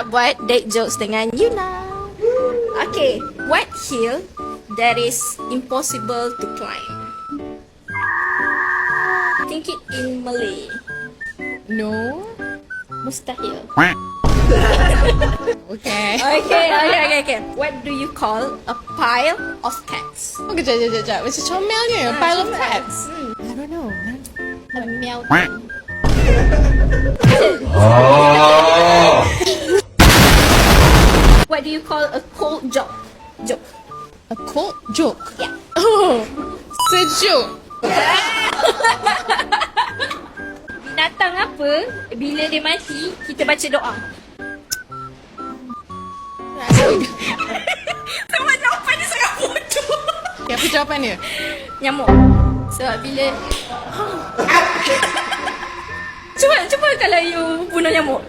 nak buat date jokes dengan Yuna. Okay, what hill that is impossible to climb? Think it in Malay. No. Mustahil. Okay. Okay. What do you call a pile of cats? Oh, kejap. Macam comel ni. A pile of cats. I don't know. A meow. What do you call a cold joke? A cold joke. Yeah. Oh, sejuk. Binatang apa bila dia mati kita baca doa? Sama jawapan dia sangat bodoh. Apa jawapan dia? Nyamuk. Sebab bila cuba kalau you bunuh nyamuk.